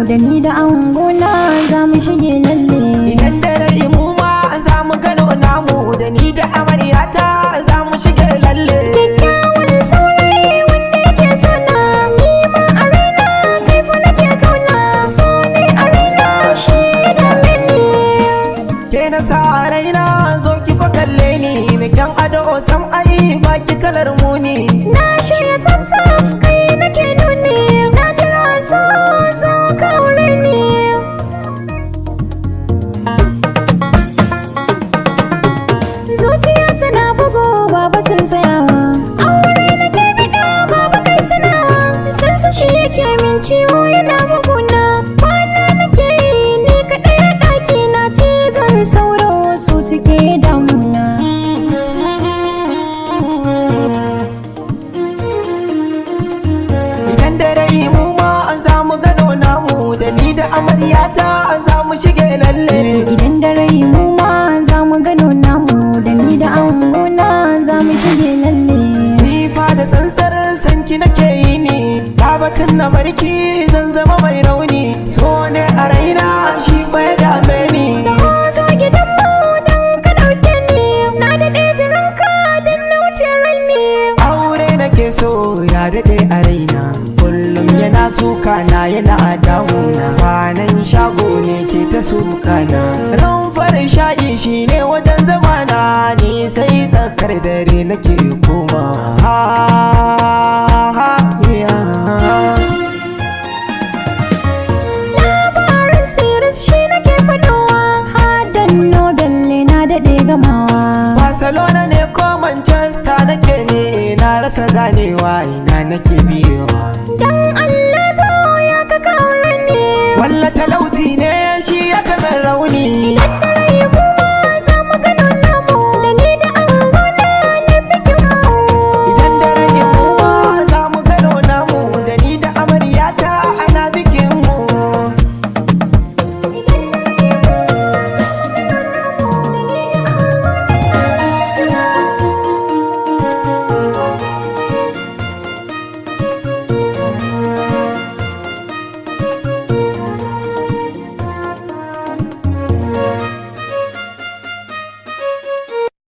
da ni da angona za mu shige lalle. Idan da rai mu ma za mu gano namu, da ni da amaryata za mu shige lalle. Kyakkyawan saurayi wanda yake sona, ni ma a raina kai fa nake kauna. So ne a raina shi ya dame ni. Ke na sa raina zo ki fa kalle ni, mai kyan ado sam ai baki kalar muni. Na shirya saf kai nake nuni, na jira so ka aure ni. Zuciya tana bugu ba batun tsayawa, aure nake bida babu kai tunawa. San su shi yake min ciwo yana buguna, kwana nake yi ni kaɗai a ɗaki na. Cizon sauro su suke damuna. Idan da rai mu ma za mu gano namu, da ni da amaryata za mu shige lalle. Idan da rai mu ma za mu gano namu, da ni da angona za mu shige lalle. Ni fa da tsantsar sanki nake yi ni, batun na barki zan zama mai rauni. So ne a raina shi fa ya dame ni. Zo gidanmu don ka ɗauke ni, na daɗe jiranka don na wuce raini. Aure nake so ya daɗe a raina, kullum yana suka na yana damuna. Kwanan shago ne ke ta suka na, rumfar sha'i shi ne wajen zamana. Ni sai tsakar dare nake koma. Labarin siris shi nake faɗowa, hadan Nobel ne na daɗe gamawa. Barcelona ne ko Manchester nake ne, na rasa ganewa ina nake biyo.